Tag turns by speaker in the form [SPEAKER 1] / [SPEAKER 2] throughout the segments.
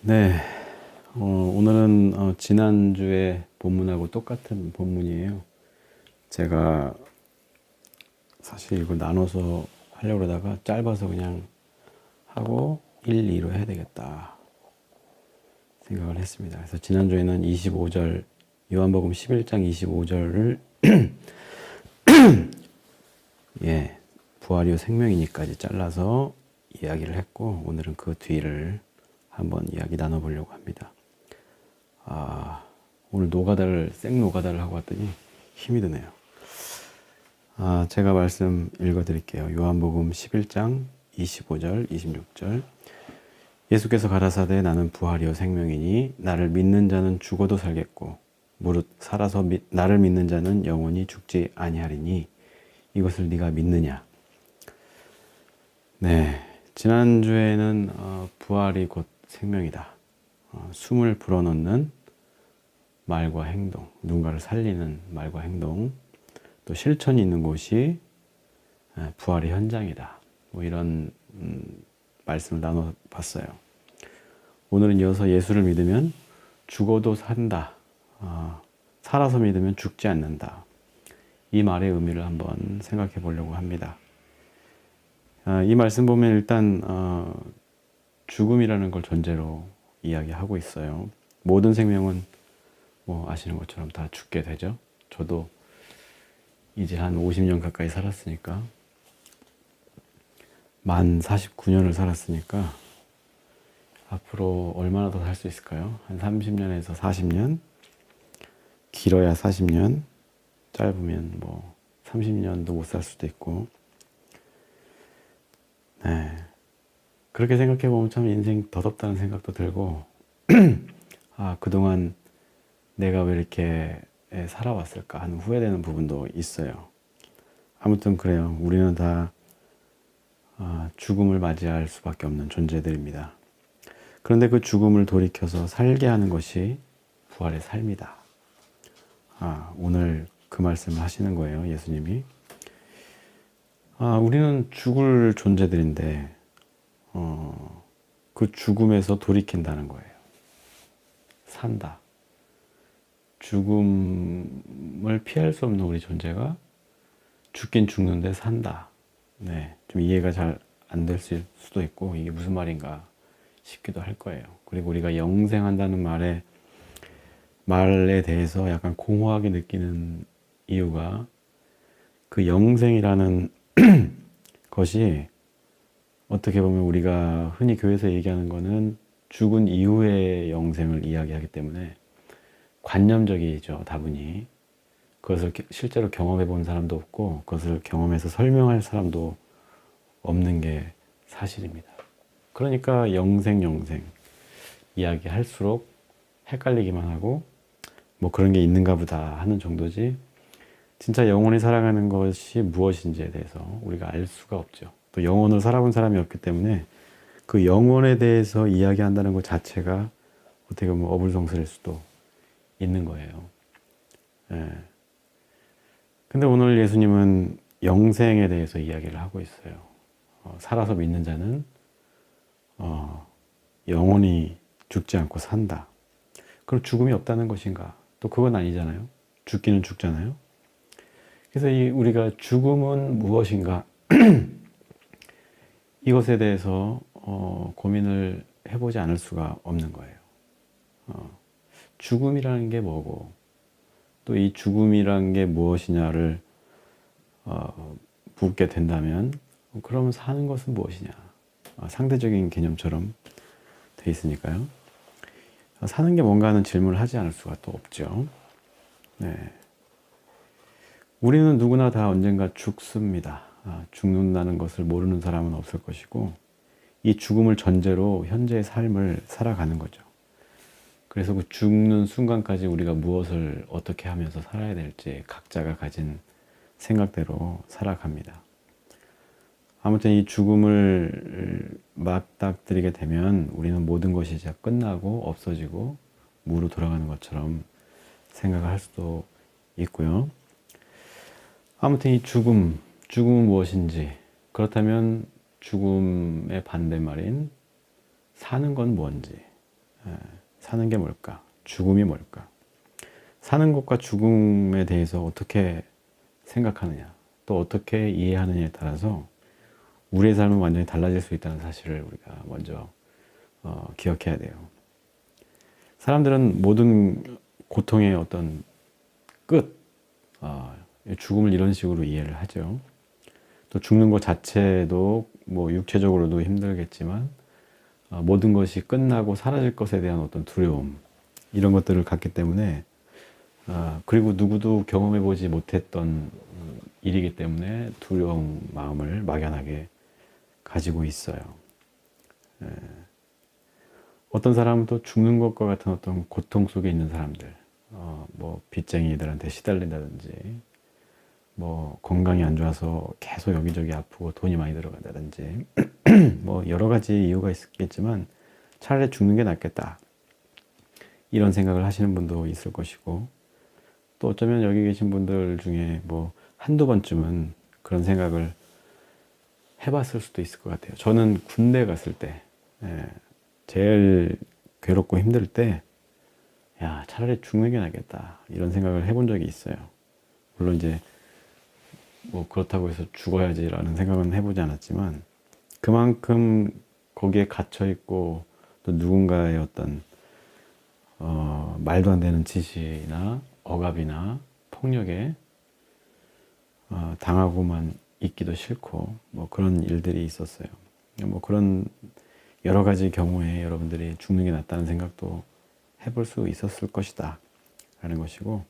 [SPEAKER 1] 네, 오늘은 지난주에 본문하고 똑같은 본문이에요. 제가 사실 이거 나눠서 하려고 그러다가 짧아서 그냥 하고 1, 2로 해야 되겠다 생각을 했습니다. 그래서 지난주에는 25절, 요한복음 11장 25절을 예, 부활이요 생명이니까지 잘라서 이야기를 했고, 오늘은 그 뒤를 한번 이야기 나눠보려고 합니다. 오늘 생 노가다를 하고 왔더니 힘이 드네요. 제가 말씀 읽어드릴게요. 요한복음 11장 25절, 26절. 예수께서 가라사대 나는 부활이요 생명이니 나를 믿는 자는 죽어도 살겠고 무릇 살아서 나를 믿는 자는 영원히 죽지 아니하리니 이것을 네가 믿느냐. 네, 지난주에는 부활이 곧 생명이다. 숨을 불어넣는 말과 행동, 누군가를 살리는 말과 행동, 또 실천이 있는 곳이 부활의 현장이다. 뭐 이런 말씀을 나눠봤어요. 오늘은 이어서 예수를 믿으면 죽어도 산다. 살아서 믿으면 죽지 않는다. 이 말의 의미를 한번 생각해 보려고 합니다. 이 말씀 보면 일단 죽음이라는 걸 전제로 이야기하고 있어요. 모든 생명은 뭐 아시는 것처럼 다 죽게 되죠. 저도 이제 한 50년 가까이 살았으니까, 만 49년을 살았으니까 앞으로 얼마나 더 살 수 있을까요? 한 30년에서 40년? 길어야 40년, 짧으면 뭐 30년도 못 살 수도 있고. 네, 그렇게 생각해 보면 참 인생 더덥다는 생각도 들고 그동안 내가 왜 이렇게 살아왔을까 하는 후회되는 부분도 있어요. 아무튼 그래요. 우리는 다 죽음을 맞이할 수밖에 없는 존재들입니다. 그런데 그 죽음을 돌이켜서 살게 하는 것이 부활의 삶이다. 오늘 그 말씀을 하시는 거예요, 예수님이. 우리는 죽을 존재들인데 그 죽음에서 돌이킨다는 거예요. 산다. 죽음을 피할 수 없는 우리 존재가 죽긴 죽는데 산다. 네, 좀 이해가 잘 안 될 수도 있고 이게 무슨 말인가 싶기도 할 거예요. 그리고 우리가 영생한다는 말에 대해서 약간 공허하게 느끼는 이유가, 그 영생이라는 것이 어떻게 보면 우리가 흔히 교회에서 얘기하는 거는 죽은 이후의 영생을 이야기하기 때문에 관념적이죠, 다분히. 그것을 실제로 경험해 본 사람도 없고 그것을 경험해서 설명할 사람도 없는 게 사실입니다. 그러니까 영생 이야기할수록 헷갈리기만 하고 뭐 그런 게 있는가 보다 하는 정도지, 진짜 영원히 살아가는 것이 무엇인지에 대해서 우리가 알 수가 없죠. 또 영혼을 살아본 사람이 없기 때문에 그 영혼에 대해서 이야기한다는 것 자체가 어떻게 보면 어불성설일 수도 있는 거예요. 예. 근데 오늘 예수님은 영생에 대해서 이야기를 하고 있어요. 살아서 믿는 자는 영원히 죽지 않고 산다. 그럼 죽음이 없다는 것인가? 또 그건 아니잖아요. 죽기는 죽잖아요. 그래서 우리가 죽음은 무엇인가? 이것에 대해서 고민을 해보지 않을 수가 없는 거예요. 죽음이라는 게 뭐고, 또 이 죽음이라는 게 무엇이냐를 묻게 된다면, 그러면 사는 것은 무엇이냐? 상대적인 개념처럼 돼 있으니까요. 사는 게 뭔가 하는 질문을 하지 않을 수가 또 없죠. 네. 우리는 누구나 다 언젠가 죽습니다. 죽는다는 것을 모르는 사람은 없을 것이고, 이 죽음을 전제로 현재의 삶을 살아가는 거죠. 그래서 그 죽는 순간까지 우리가 무엇을 어떻게 하면서 살아야 될지 각자가 가진 생각대로 살아갑니다. 아무튼 이 죽음을 맞닥뜨리게 되면 우리는 모든 것이 이제 끝나고 없어지고 무로 돌아가는 것처럼 생각을 할 수도 있고요. 아무튼 이 죽음은 무엇인지, 그렇다면 죽음의 반대말인 사는 건 뭔지, 사는 게 뭘까? 죽음이 뭘까? 사는 것과 죽음에 대해서 어떻게 생각하느냐, 또 어떻게 이해하느냐에 따라서 우리의 삶은 완전히 달라질 수 있다는 사실을 우리가 먼저 기억해야 돼요. 사람들은 모든 고통의 어떤 끝, 죽음을 이런 식으로 이해를 하죠. 또 죽는 것 자체도 뭐 육체적으로도 힘들겠지만 모든 것이 끝나고 사라질 것에 대한 어떤 두려움, 이런 것들을 갖기 때문에, 그리고 누구도 경험해보지 못했던 일이기 때문에 두려운 마음을 막연하게 가지고 있어요. 어떤 사람은 또 죽는 것과 같은 어떤 고통 속에 있는 사람들, 뭐 빚쟁이들한테 시달린다든지, 뭐 건강이 안 좋아서 계속 여기저기 아프고 돈이 많이 들어간다든지 뭐 여러 가지 이유가 있겠지만 차라리 죽는 게 낫겠다, 이런 생각을 하시는 분도 있을 것이고, 또 어쩌면 여기 계신 분들 중에 뭐 한두 번쯤은 그런 생각을 해봤을 수도 있을 것 같아요. 저는 군대 갔을 때 제일 괴롭고 힘들 때, 야, 차라리 죽는 게 낫겠다, 이런 생각을 해본 적이 있어요. 물론 이제 뭐 그렇다고 해서 죽어야지라는 생각은 해보지 않았지만, 그만큼 거기에 갇혀 있고 또 누군가의 어떤 말도 안 되는 지시나 억압이나 폭력에 당하고만 있기도 싫고, 뭐 그런 일들이 있었어요. 뭐 그런 여러 가지 경우에 여러분들이 죽는 게 낫다는 생각도 해볼 수 있었을 것이다 라는 것이고,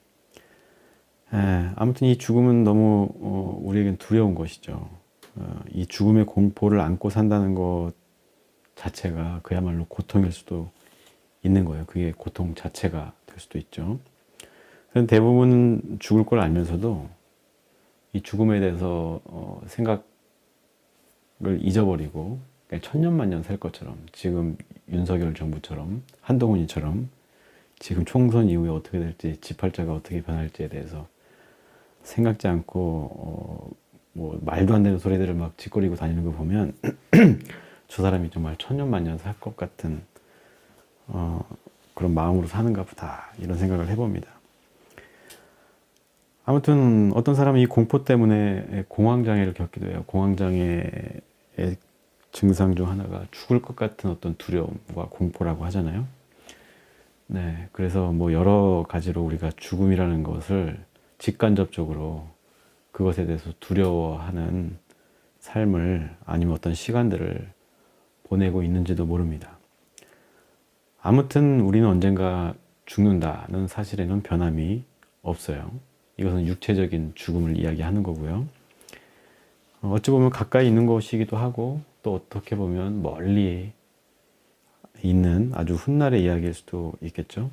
[SPEAKER 1] 아무튼 이 죽음은 너무 우리에겐 두려운 것이죠. 이 죽음의 공포를 안고 산다는 것 자체가 그야말로 고통일 수도 있는 거예요. 그게 고통 자체가 될 수도 있죠. 대부분 죽을 걸 알면서도 이 죽음에 대해서 생각을 잊어버리고 그냥 천년만년 살 것처럼, 지금 윤석열 정부처럼, 한동훈이처럼 지금 총선 이후에 어떻게 될지, 지팔자가 어떻게 변할지에 대해서 생각지 않고 뭐 말도 안 되는 소리들을 막 짓거리고 다니는 거 보면 저 사람이 정말 천년만년 살 것 같은 그런 마음으로 사는가 보다, 이런 생각을 해봅니다. 아무튼 어떤 사람은 이 공포 때문에 공황장애를 겪기도 해요. 공황장애의 증상 중 하나가 죽을 것 같은 어떤 두려움과 공포라고 하잖아요. 네, 그래서 뭐 여러 가지로 우리가 죽음이라는 것을 직간접적으로 그것에 대해서 두려워하는 삶을, 아니면 어떤 시간들을 보내고 있는지도 모릅니다. 아무튼 우리는 언젠가 죽는다는 사실에는 변함이 없어요. 이것은 육체적인 죽음을 이야기하는 거고요. 어찌 보면 가까이 있는 것이기도 하고, 또 어떻게 보면 멀리 있는 아주 훗날의 이야기일 수도 있겠죠.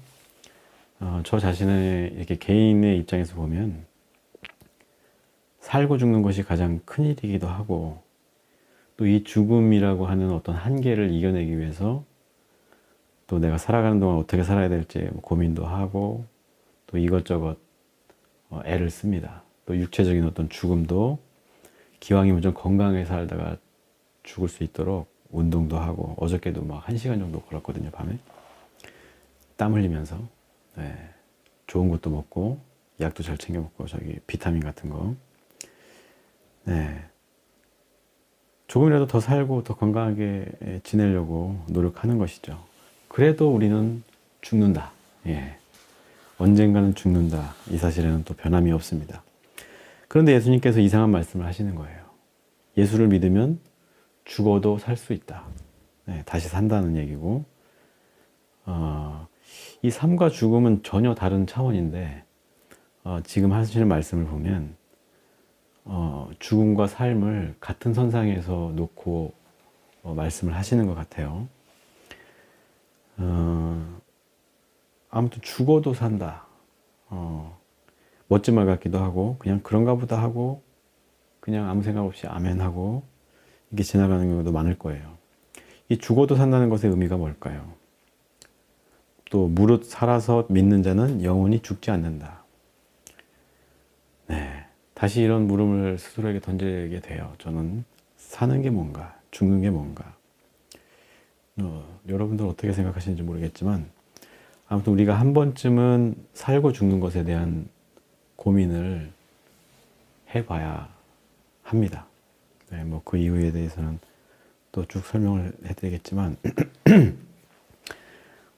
[SPEAKER 1] 저 자신의 이렇게 개인의 입장에서 보면 살고 죽는 것이 가장 큰 일이기도 하고, 또 이 죽음이라고 하는 어떤 한계를 이겨내기 위해서 또 내가 살아가는 동안 어떻게 살아야 될지 고민도 하고, 또 이것저것 애를 씁니다. 또 육체적인 어떤 죽음도 기왕이면 좀 건강하게 살다가 죽을 수 있도록 운동도 하고, 어저께도 막 1시간 정도 걸었거든요, 밤에. 땀 흘리면서. 네. 좋은 것도 먹고, 약도 잘 챙겨 먹고, 저기 비타민 같은 거. 네. 조금이라도 더 살고 더 건강하게 지내려고 노력하는 것이죠. 그래도 우리는 죽는다. 예. 언젠가는 죽는다. 이 사실에는 또 변함이 없습니다. 그런데 예수님께서 이상한 말씀을 하시는 거예요. 예수를 믿으면 죽어도 살 수 있다. 네, 다시 산다는 얘기고, 이 삶과 죽음은 전혀 다른 차원인데, 지금 하시는 말씀을 보면 죽음과 삶을 같은 선상에서 놓고 말씀을 하시는 것 같아요. 아무튼 죽어도 산다. 멋진 말 같기도 하고, 그냥 그런가 보다 하고, 그냥 아무 생각 없이 아멘 하고 이렇게 지나가는 경우도 많을 거예요. 이 죽어도 산다는 것의 의미가 뭘까요? 또 무릇 살아서 믿는 자는 영원히 죽지 않는다. 네, 다시 이런 물음을 스스로에게 던지게 돼요. 저는 사는 게 뭔가, 죽는 게 뭔가. 여러분들 어떻게 생각하시는지 모르겠지만 아무튼 우리가 한 번쯤은 살고 죽는 것에 대한 고민을 해봐야 합니다. 네, 뭐 그 이유에 대해서는 또 쭉 설명을 해드리겠지만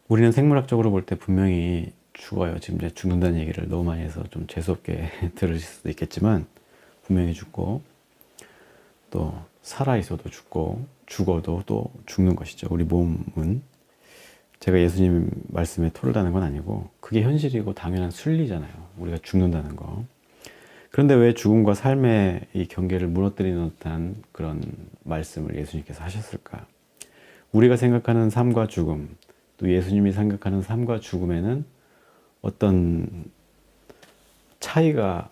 [SPEAKER 1] 우리는 생물학적으로 볼 때 분명히 죽어요. 지금 이제 죽는다는 얘기를 너무 많이 해서 좀 재수없게 들으실 수도 있겠지만 분명히 죽고 또 살아있어도 죽고 죽어도 또 죽는 것이죠. 우리 몸은 제가 예수님 말씀에 토를 다는 건 아니고 그게 현실이고 당연한 순리잖아요. 우리가 죽는다는 거. 그런데 왜 죽음과 삶의 이 경계를 무너뜨리는 듯한 그런 말씀을 예수님께서 하셨을까? 우리가 생각하는 삶과 죽음, 또 예수님이 생각하는 삶과 죽음에는 어떤 차이가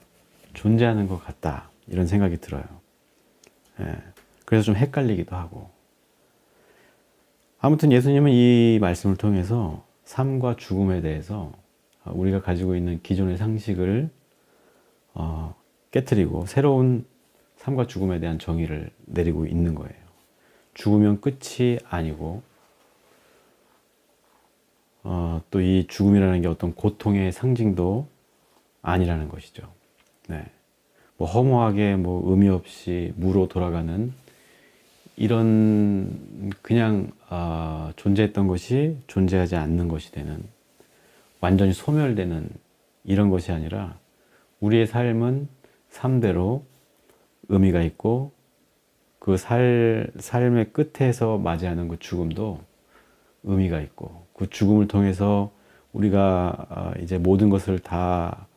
[SPEAKER 1] 존재하는 것 같다. 이런 생각이 들어요. 예, 그래서 좀 헷갈리기도 하고. 아무튼 예수님은 이 말씀을 통해서 삶과 죽음에 대해서 우리가 가지고 있는 기존의 상식을 깨트리고 새로운 삶과 죽음에 대한 정의를 내리고 있는 거예요. 죽으면 끝이 아니고 또 이 죽음이라는 게 어떤 고통의 상징도 아니라는 것이죠. 네. 뭐 허무하게 뭐 의미 없이 무로 돌아가는 이런 그냥 존재했던 것이 존재하지 않는 것이 되는 완전히 소멸되는 이런 것이 아니라 우리의 삶은 삶대로 의미가 있고 그 삶의 끝에서 맞이하는 그 죽음도 의미가 있고 그 죽음을 통해서 우리가 이제 모든 것을 다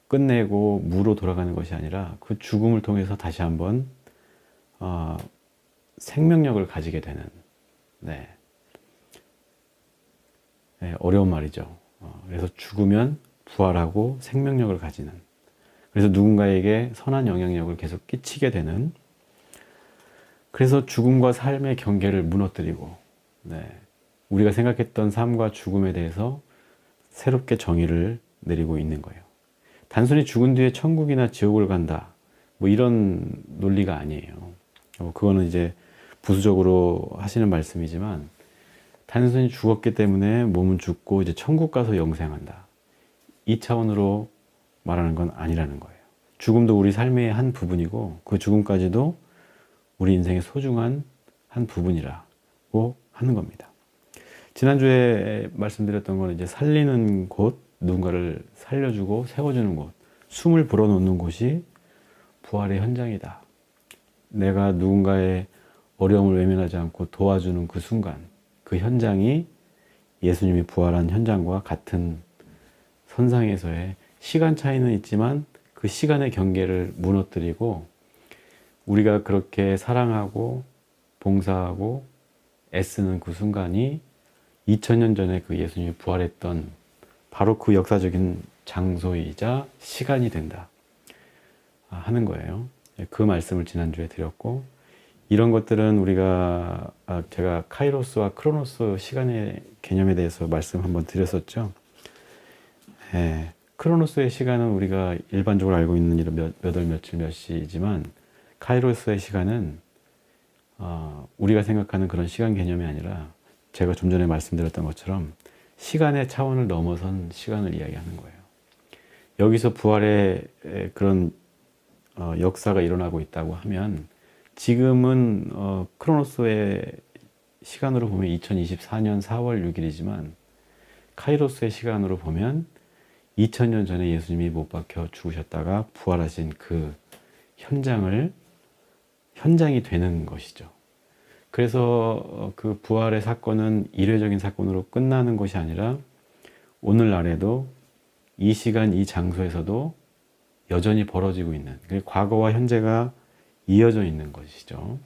[SPEAKER 1] 끝내고 무로 돌아가는 것이 아니라 그 죽음을 통해서 다시 한번 생명력을 가지게 되는 네, 어려운 말이죠. 그래서 죽으면 부활하고 생명력을 가지는 그래서 누군가에게 선한 영향력을 계속 끼치게 되는 그래서 죽음과 삶의 경계를 무너뜨리고 네, 우리가 생각했던 삶과 죽음에 대해서 새롭게 정의를 내리고 있는 거예요. 단순히 죽은 뒤에 천국이나 지옥을 간다 뭐 이런 논리가 아니에요. 그거는 이제 부수적으로 하시는 말씀이지만 단순히 죽었기 때문에 몸은 죽고 이제 천국 가서 영생한다 이 차원으로 말하는 건 아니라는 거예요. 죽음도 우리 삶의 한 부분이고 그 죽음까지도 우리 인생의 소중한 한 부분이라고 하는 겁니다. 지난주에 말씀드렸던 건 이제 살리는 곳, 누군가를 살려주고 세워주는 곳, 숨을 불어넣는 곳이 부활의 현장이다. 내가 누군가의 어려움을 외면하지 않고 도와주는 그 순간, 그 현장이 예수님이 부활한 현장과 같은 선상에서의 시간 차이는 있지만 그 시간의 경계를 무너뜨리고 우리가 그렇게 사랑하고 봉사하고 애쓰는 그 순간이 2000년 전에 그 예수님이 부활했던 바로 그 역사적인 장소이자 시간이 된다 하는 거예요. 그 말씀을 지난주에 드렸고 이런 것들은 우리가 제가 카이로스와 크로노스 시간의 개념에 대해서 말씀 한번 드렸었죠. 크로노스의 시간은 우리가 일반적으로 알고 있는 이런 몇 월 며칠 몇 시지만 카이로스의 시간은 우리가 생각하는 그런 시간 개념이 아니라 제가 좀 전에 말씀드렸던 것처럼 시간의 차원을 넘어선 시간을 이야기하는 거예요. 여기서 부활의 그런 역사가 일어나고 있다고 하면 지금은 크로노스의 시간으로 보면 2024년 4월 6일이지만 카이로스의 시간으로 보면 2000년 전에 예수님이 못 박혀 죽으셨다가 부활하신 그 현장이 되는 것이죠. 그래서 그 부활의 사건은 일회적인 사건으로 끝나는 것이 아니라 오늘날에도 이 시간, 이 장소에서도 여전히 벌어지고 있는 과거와 현재가 이어져 있는 것이죠.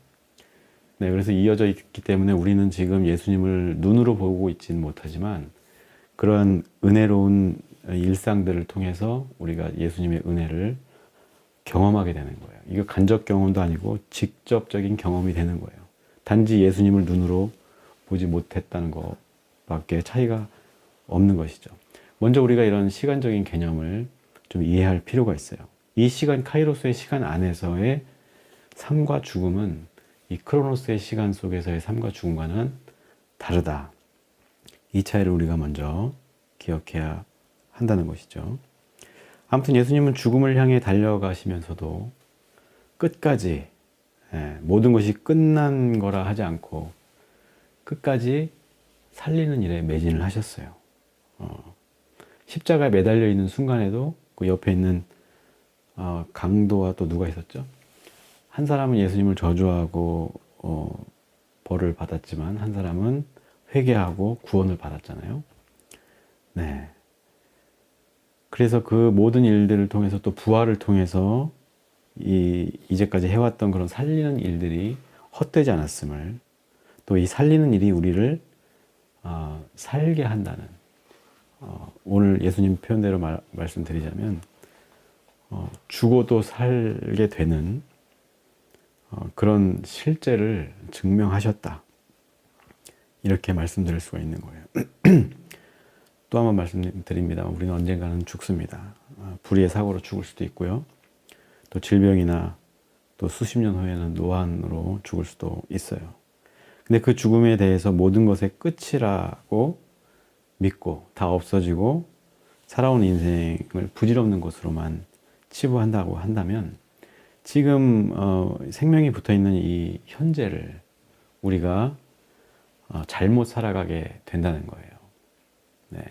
[SPEAKER 1] 네, 그래서 이어져 있기 때문에 우리는 지금 예수님을 눈으로 보고 있지는 못하지만 그러한 은혜로운 일상들을 통해서 우리가 예수님의 은혜를 경험하게 되는 거예요. 이거 간접 경험도 아니고 직접적인 경험이 되는 거예요. 단지 예수님을 눈으로 보지 못했다는 것밖에 차이가 없는 것이죠. 먼저 우리가 이런 시간적인 개념을 좀 이해할 필요가 있어요. 이 시간, 카이로스의 시간 안에서의 삶과 죽음은 이 크로노스의 시간 속에서의 삶과 죽음과는 다르다. 이 차이를 우리가 먼저 기억해야 한다는 것이죠. 아무튼 예수님은 죽음을 향해 달려가시면서도 끝까지 모든 것이 끝난 거라 하지 않고 끝까지 살리는 일에 매진을 하셨어요. 십자가에 매달려 있는 순간에도 그 옆에 있는 강도와 또 누가 있었죠? 한 사람은 예수님을 저주하고 벌을 받았지만 한 사람은 회개하고 구원을 받았잖아요. 네. 그래서 그 모든 일들을 통해서 또 부활을 통해서 이제까지 해왔던 그런 살리는 일들이 헛되지 않았음을, 또 이 살리는 일이 우리를 살게 한다는, 오늘 예수님 표현대로 말씀드리자면 죽어도 살게 되는 그런 실제를 증명하셨다. 이렇게 말씀드릴 수가 있는 거예요. 또 한 번 말씀드립니다. 우리는 언젠가는 죽습니다. 불의의 사고로 죽을 수도 있고요. 또 질병이나 또 수십 년 후에는 노안으로 죽을 수도 있어요. 근데 그 죽음에 대해서 모든 것의 끝이라고 믿고 다 없어지고 살아온 인생을 부질없는 것으로만 치부한다고 한다면 지금 생명이 붙어있는 이 현재를 우리가 잘못 살아가게 된다는 거예요. 네.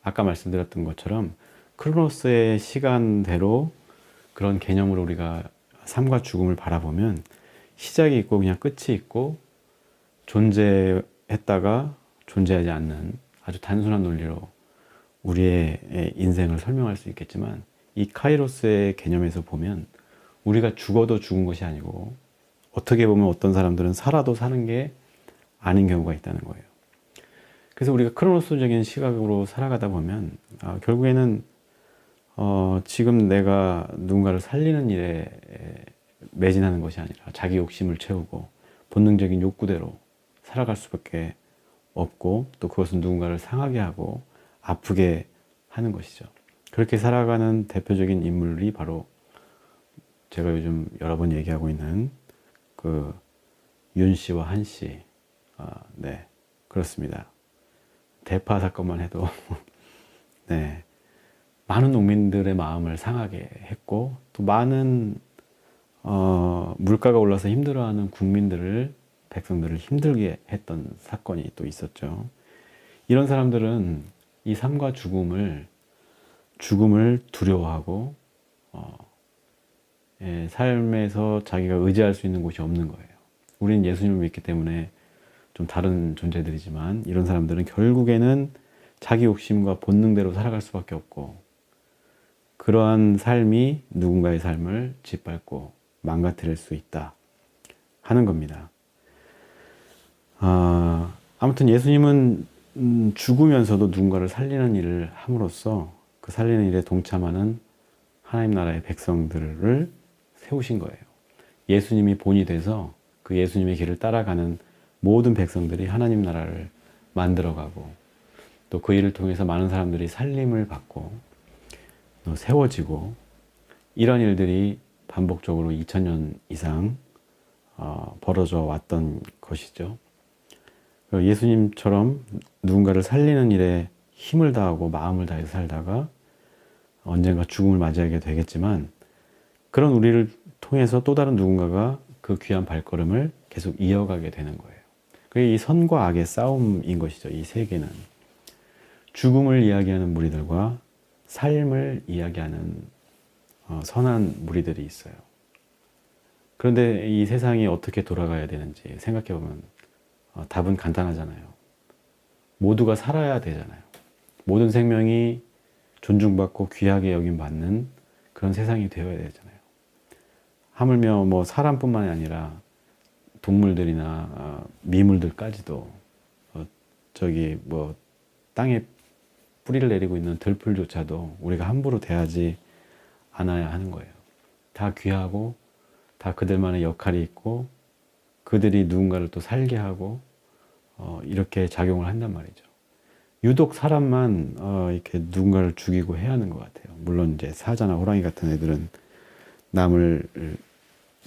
[SPEAKER 1] 아까 말씀드렸던 것처럼 크로노스의 시간대로 그런 개념으로 우리가 삶과 죽음을 바라보면 시작이 있고 그냥 끝이 있고 존재했다가 존재하지 않는 아주 단순한 논리로 우리의 인생을 설명할 수 있겠지만 이 카이로스의 개념에서 보면 우리가 죽어도 죽은 것이 아니고 어떻게 보면 어떤 사람들은 살아도 사는 게 아닌 경우가 있다는 거예요. 그래서 우리가 크로노스적인 시각으로 살아가다 보면 결국에는 지금 내가 누군가를 살리는 일에 매진하는 것이 아니라 자기 욕심을 채우고 본능적인 욕구대로 살아갈 수밖에 없고 또 그것은 누군가를 상하게 하고 아프게 하는 것이죠. 그렇게 살아가는 대표적인 인물이 바로 제가 요즘 여러 번 얘기하고 있는 그 윤 씨와 한 씨. 네, 그렇습니다. 대파 사건만 해도 네, 많은 농민들의 마음을 상하게 했고 또 많은 물가가 올라서 힘들어하는 백성들을 힘들게 했던 사건이 또 있었죠. 이런 사람들은 이 삶과 죽음을 두려워하고 삶에서 자기가 의지할 수 있는 곳이 없는 거예요. 우리는 예수님을 믿기 때문에 좀 다른 존재들이지만 이런 사람들은 결국에는 자기 욕심과 본능대로 살아갈 수밖에 없고 그러한 삶이 누군가의 삶을 짓밟고 망가뜨릴 수 있다 하는 겁니다. 아무튼 예수님은 죽으면서도 누군가를 살리는 일을 함으로써 그 살리는 일에 동참하는 하나님 나라의 백성들을 세우신 거예요. 예수님이 본이 돼서 그 예수님의 길을 따라가는 모든 백성들이 하나님 나라를 만들어가고 또 그 일을 통해서 많은 사람들이 살림을 받고 세워지고 이런 일들이 반복적으로 2000년 이상 벌어져 왔던 것이죠. 예수님처럼 누군가를 살리는 일에 힘을 다하고 마음을 다해서 살다가 언젠가 죽음을 맞이하게 되겠지만 그런 우리를 통해서 또 다른 누군가가 그 귀한 발걸음을 계속 이어가게 되는 거예요. 그게 이 선과 악의 싸움인 것이죠. 이 세계는 죽음을 이야기하는 무리들과 삶을 이야기하는 선한 무리들이 있어요. 그런데 이 세상이 어떻게 돌아가야 되는지 생각해 보면 답은 간단하잖아요. 모두가 살아야 되잖아요. 모든 생명이 존중받고 귀하게 여김받는 그런 세상이 되어야 되잖아요. 하물며 뭐 사람뿐만이 아니라 동물들이나 미물들까지도 저기 뭐 땅에 뿌리를 내리고 있는 들풀조차도 우리가 함부로 대하지 않아야 하는 거예요. 다 귀하고 다 그들만의 역할이 있고 그들이 누군가를 또 살게 하고 이렇게 작용을 한단 말이죠. 유독 사람만 이렇게 누군가를 죽이고 해야 하는 것 같아요. 물론 이제 사자나 호랑이 같은 애들은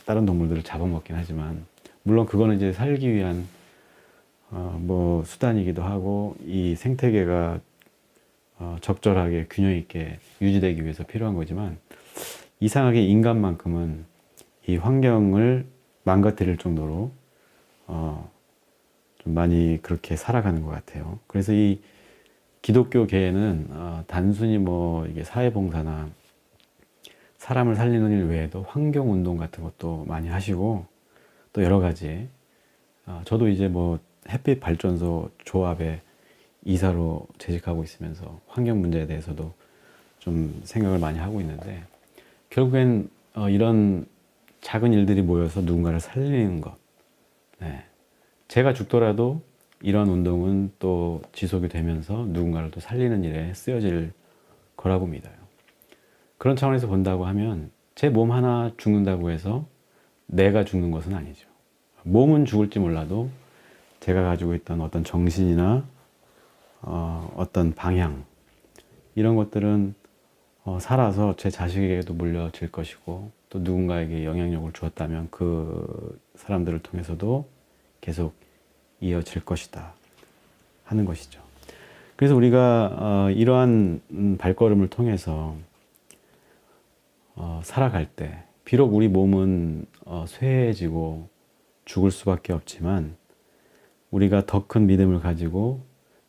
[SPEAKER 1] 다른 동물들을 잡아먹긴 하지만 물론 그거는 이제 살기 위한 뭐 수단이기도 하고 이 생태계가 적절하게 균형 있게 유지되기 위해서 필요한 거지만 이상하게 인간만큼은 이 환경을 망가뜨릴 정도로 좀 많이 그렇게 살아가는 것 같아요. 그래서 이 기독교계에는 단순히 뭐 이게 사회봉사나 사람을 살리는 일 외에도 환경운동 같은 것도 많이 하시고 또 여러 가지 저도 이제 뭐 햇빛 발전소 조합에 이사로 재직하고 있으면서 환경 문제에 대해서도 좀 생각을 많이 하고 있는데 결국엔 이런 작은 일들이 모여서 누군가를 살리는 것. 네. 제가 죽더라도 이런 운동은 또 지속이 되면서 누군가를 또 살리는 일에 쓰여질 거라고 믿어요. 그런 차원에서 본다고 하면 제 몸 하나 죽는다고 해서 내가 죽는 것은 아니죠. 몸은 죽을지 몰라도 제가 가지고 있던 어떤 정신이나 어떤 방향 이런 것들은 살아서 제 자식에게도 물려질 것이고 또 누군가에게 영향력을 주었다면 그 사람들을 통해서도 계속 이어질 것이다 하는 것이죠. 그래서 우리가 이러한 발걸음을 통해서 살아갈 때 비록 우리 몸은 쇠해지고 죽을 수밖에 없지만 우리가 더 큰 믿음을 가지고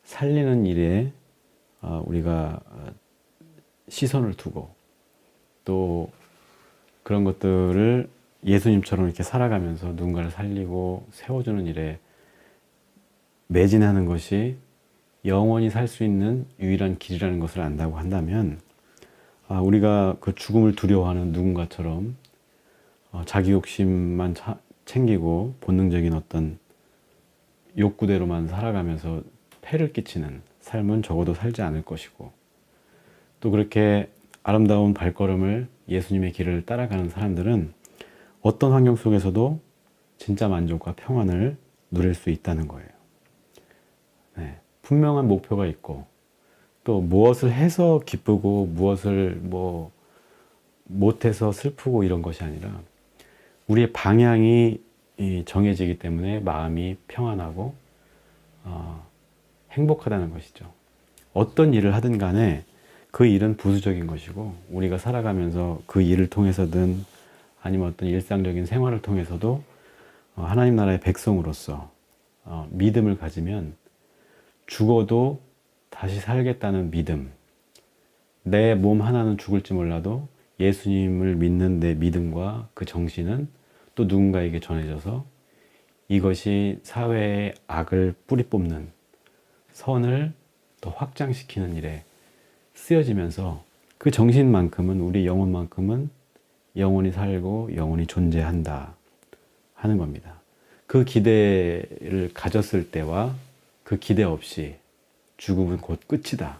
[SPEAKER 1] 살리는 일에 우리가 시선을 두고 또 그런 것들을 예수님처럼 이렇게 살아가면서 누군가를 살리고 세워주는 일에 매진하는 것이 영원히 살 수 있는 유일한 길이라는 것을 안다고 한다면 우리가 그 죽음을 두려워하는 누군가처럼 자기 욕심만 챙기고 본능적인 어떤 욕구대로만 살아가면서 폐를 끼치는 삶은 적어도 살지 않을 것이고 또 그렇게 아름다운 발걸음을 예수님의 길을 따라가는 사람들은 어떤 환경 속에서도 진짜 만족과 평안을 누릴 수 있다는 거예요. 네, 분명한 목표가 있고 또 무엇을 해서 기쁘고 무엇을 뭐 못해서 슬프고 이런 것이 아니라 우리의 방향이 정해지기 때문에 마음이 평안하고 행복하다는 것이죠. 어떤 일을 하든 간에 그 일은 부수적인 것이고 우리가 살아가면서 그 일을 통해서든 아니면 어떤 일상적인 생활을 통해서도 하나님 나라의 백성으로서 믿음을 가지면 죽어도 다시 살겠다는 믿음, 내 몸 하나는 죽을지 몰라도 예수님을 믿는 내 믿음과 그 정신은 또 누군가에게 전해져서 이것이 사회의 악을 뿌리 뽑는 선을 더 확장시키는 일에 쓰여지면서 그 정신만큼은 우리 영혼만큼은 영원히 살고 영원히 존재한다 하는 겁니다. 그 기대를 가졌을 때와 그 기대 없이 죽음은 곧 끝이다.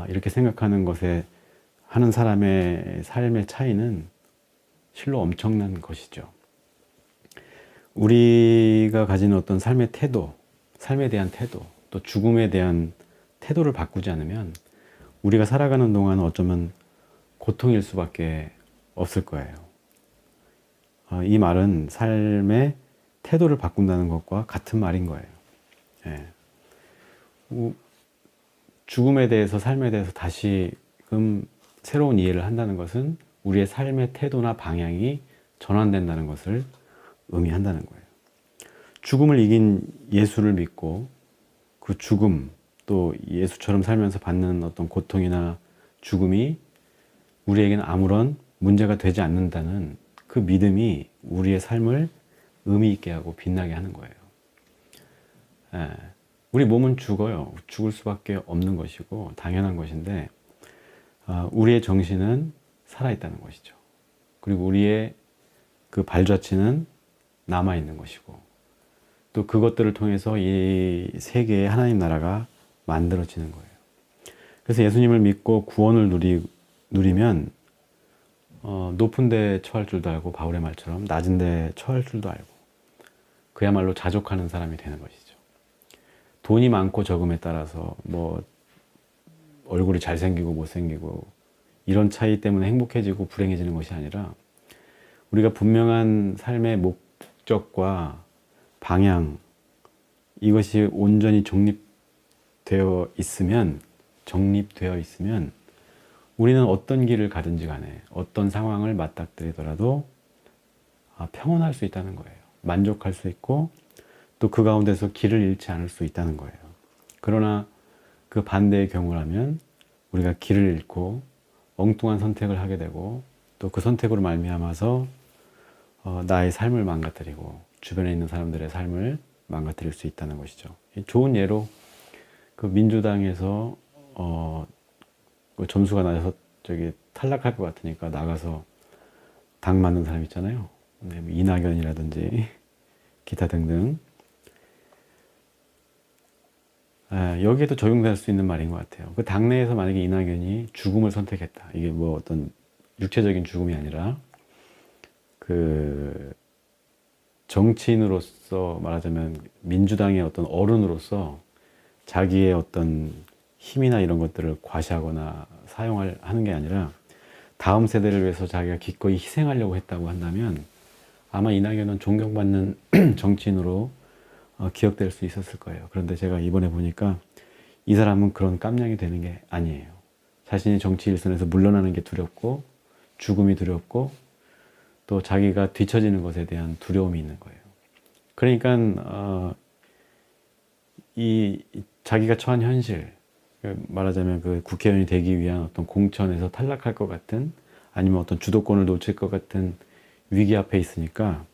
[SPEAKER 1] 이렇게 생각하는 것에 하는 사람의 삶의 차이는 실로 엄청난 것이죠. 우리가 가지는 어떤 삶의 태도, 삶에 대한 태도, 또 죽음에 대한 태도를 바꾸지 않으면 우리가 살아가는 동안은 어쩌면 고통일 수밖에 없을 거예요. 이 말은 삶의 태도를 바꾼다는 것과 같은 말인 거예요. 예. 죽음에 대해서 삶에 대해서 다시금 새로운 이해를 한다는 것은 우리의 삶의 태도나 방향이 전환된다는 것을 의미한다는 거예요. 죽음을 이긴 예수를 믿고 그 죽음 또 예수처럼 살면서 받는 어떤 고통이나 죽음이 우리에게는 아무런 문제가 되지 않는다는 그 믿음이 우리의 삶을 의미 있게 하고 빛나게 하는 거예요. 예. 우리 몸은 죽어요. 죽을 수밖에 없는 것이고 당연한 것인데 우리의 정신은 살아있다는 것이죠. 그리고 우리의 그 발자취는 남아있는 것이고 또 그것들을 통해서 이 세계의 하나님 나라가 만들어지는 거예요. 그래서 예수님을 믿고 구원을 누리면 높은 데 처할 줄도 알고 바울의 말처럼 낮은 데 처할 줄도 알고 그야말로 자족하는 사람이 되는 것이죠. 돈이 많고 적음에 따라서 뭐 얼굴이 잘생기고 못생기고 이런 차이 때문에 행복해지고 불행해지는 것이 아니라 우리가 분명한 삶의 목적과 방향, 이것이 온전히 정립되어 있으면 우리는 어떤 길을 가든지 간에 어떤 상황을 맞닥뜨리더라도 평온할 수 있다는 거예요. 만족할 수 있고 또 그 가운데서 길을 잃지 않을 수 있다는 거예요. 그러나 그 반대의 경우라면 우리가 길을 잃고 엉뚱한 선택을 하게 되고 또 그 선택으로 말미암아서 나의 삶을 망가뜨리고 주변에 있는 사람들의 삶을 망가뜨릴 수 있다는 것이죠. 좋은 예로 그 민주당에서 그 점수가 낮아서 저기 탈락할 것 같으니까 나가서 당 만든 사람 있잖아요. 네, 뭐 이낙연이라든지 기타 등등. 여기에도 적용될 수 있는 말인 것 같아요. 그 당내에서 만약에 이낙연이 죽음을 선택했다. 이게 뭐 어떤 육체적인 죽음이 아니라 그 정치인으로서 말하자면 민주당의 어떤 어른으로서 자기의 어떤 힘이나 이런 것들을 과시하거나 하는 게 아니라 다음 세대를 위해서 자기가 기꺼이 희생하려고 했다고 한다면 아마 이낙연은 존경받는 정치인으로 기억될 수 있었을 거예요. 그런데 제가 이번에 보니까 이 사람은 그런 깜냥이 되는 게 아니에요. 자신이 정치 일선에서 물러나는 게 두렵고 죽음이 두렵고 또 자기가 뒤처지는 것에 대한 두려움이 있는 거예요. 그러니까 이 자기가 처한 현실, 말하자면 그 국회의원이 되기 위한 어떤 공천에서 탈락할 것 같은 아니면 어떤 주도권을 놓칠 것 같은 위기 앞에 있으니까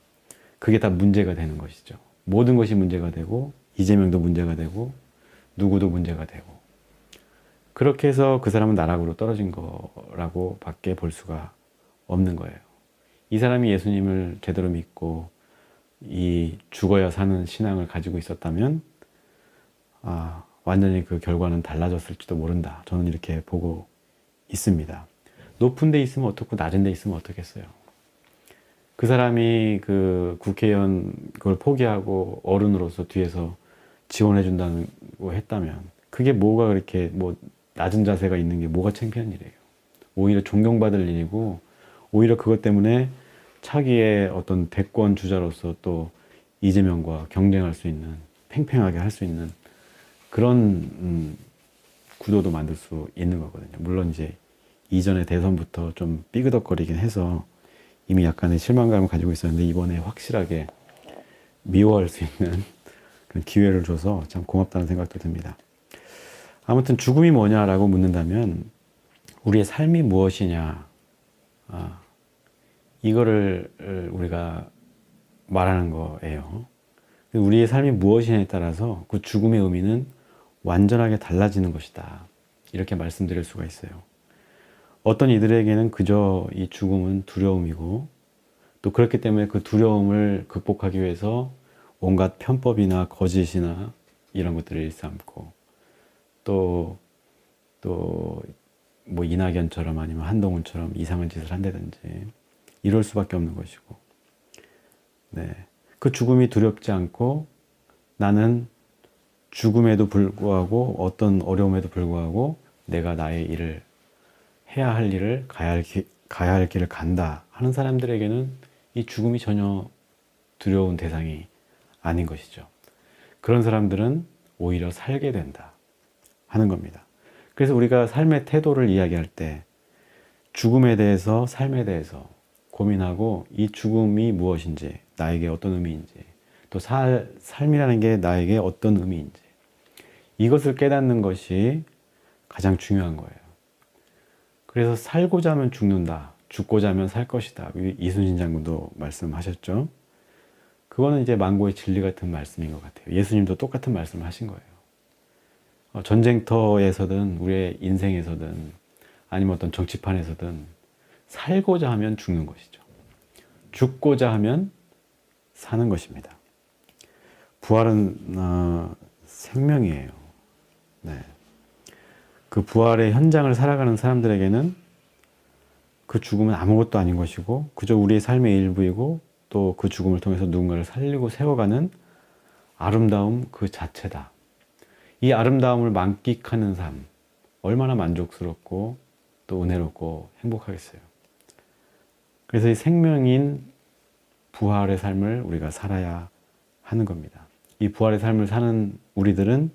[SPEAKER 1] 그게 다 문제가 되는 것이죠. 모든 것이 문제가 되고 이재명도 문제가 되고 누구도 문제가 되고 그렇게 해서 그 사람은 나락으로 떨어진 거라고 밖에 볼 수가 없는 거예요. 이 사람이 예수님을 제대로 믿고 이 죽어야 사는 신앙을 가지고 있었다면 완전히 그 결과는 달라졌을지도 모른다. 저는 이렇게 보고 있습니다. 높은 데 있으면 어떻고 낮은 데 있으면 어떻겠어요. 그 사람이 그 국회의원 그걸 포기하고 어른으로서 뒤에서 지원해 준다고 했다면 그게 뭐가 그렇게 뭐 낮은 자세가 있는 게 뭐가 창피한 일이에요. 오히려 존경받을 일이고 오히려 그것 때문에 차기의 어떤 대권 주자로서 또 이재명과 경쟁할 수 있는 팽팽하게 할 수 있는 그런 구도도 만들 수 있는 거거든요. 물론 이제 이전에 대선부터 좀 삐그덕거리긴 해서 이미 약간의 실망감을 가지고 있었는데 이번에 확실하게 미워할 수 있는 그런 기회를 줘서 참 고맙다는 생각도 듭니다. 아무튼 죽음이 뭐냐라고 묻는다면 우리의 삶이 무엇이냐 이거를 우리가 말하는 거예요. 우리의 삶이 무엇이냐에 따라서 그 죽음의 의미는 완전하게 달라지는 것이다. 이렇게 말씀드릴 수가 있어요. 어떤 이들에게는 그저 이 죽음은 두려움이고 또 그렇기 때문에 그 두려움을 극복하기 위해서 온갖 편법이나 거짓이나 이런 것들을 일삼고 또 뭐 이낙연처럼 아니면 한동훈처럼 이상한 짓을 한다든지 이럴 수밖에 없는 것이고 네. 그 죽음이 두렵지 않고 나는 죽음에도 불구하고 어떤 어려움에도 불구하고 내가 나의 일을 해야 할 일을 가야 할 길을 간다 하는 사람들에게는 이 죽음이 전혀 두려운 대상이 아닌 것이죠. 그런 사람들은 오히려 살게 된다 하는 겁니다. 그래서 우리가 삶의 태도를 이야기할 때 죽음에 대해서 삶에 대해서 고민하고 이 죽음이 무엇인지 나에게 어떤 의미인지 또 삶이라는 게 나에게 어떤 의미인지 이것을 깨닫는 것이 가장 중요한 거예요. 그래서 살고자 하면 죽는다. 죽고자 하면 살 것이다. 이순신 장군도 말씀하셨죠. 그거는 이제 만고의 진리 같은 말씀인 것 같아요. 예수님도 똑같은 말씀을 하신 거예요. 전쟁터에서든 우리의 인생에서든 아니면 어떤 정치판에서든 살고자 하면 죽는 것이죠. 죽고자 하면 사는 것입니다. 부활은 생명이에요. 네. 그 부활의 현장을 살아가는 사람들에게는 그 죽음은 아무것도 아닌 것이고 그저 우리의 삶의 일부이고 또 그 죽음을 통해서 누군가를 살리고 세워가는 아름다움 그 자체다. 이 아름다움을 만끽하는 삶 얼마나 만족스럽고 또 은혜롭고 행복하겠어요. 그래서 이 생명인 부활의 삶을 우리가 살아야 하는 겁니다. 이 부활의 삶을 사는 우리들은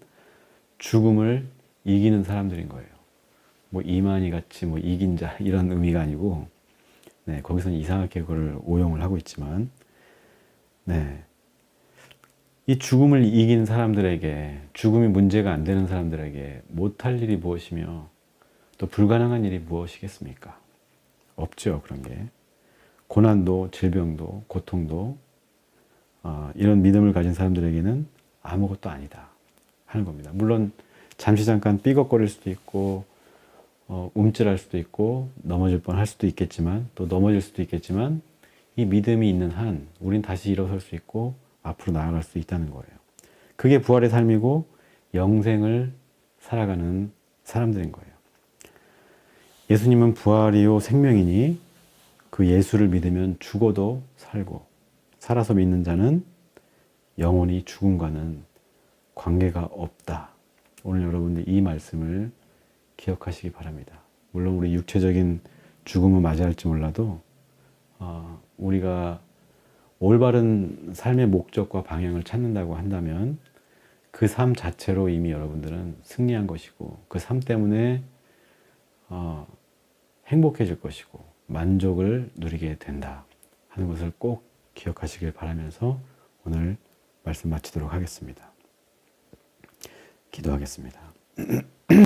[SPEAKER 1] 죽음을 이기는 사람들인 거예요. 뭐 이만희 같이 뭐 이긴 자 이런 의미가 아니고, 네, 거기서는 이상하게 그걸 오용을 하고 있지만, 네, 이 죽음을 이긴 사람들에게, 죽음이 문제가 안 되는 사람들에게 못할 일이 무엇이며 또 불가능한 일이 무엇이겠습니까? 없죠, 그런 게. 고난도, 질병도, 고통도 이런 믿음을 가진 사람들에게는 아무것도 아니다 하는 겁니다. 물론 잠시 잠깐 삐걱거릴 수도 있고 움찔할 수도 있고 넘어질 뻔할 수도 있겠지만, 또 넘어질 수도 있겠지만, 이 믿음이 있는 한 우린 다시 일어설 수 있고 앞으로 나아갈 수 있다는 거예요. 그게 부활의 삶이고 영생을 살아가는 사람들인 거예요. 예수님은 부활이요 생명이니 그 예수를 믿으면 죽어도 살고, 살아서 믿는 자는 영원히 죽음과는 관계가 없다. 오늘 여러분들 이 말씀을 기억하시기 바랍니다. 물론 우리 육체적인 죽음을 맞이할지 몰라도 우리가 올바른 삶의 목적과 방향을 찾는다고 한다면 그 삶 자체로 이미 여러분들은 승리한 것이고, 그 삶 때문에 행복해질 것이고 만족을 누리게 된다 하는 것을 꼭 기억하시길 바라면서 오늘 말씀 마치도록 하겠습니다. 기도하겠습니다.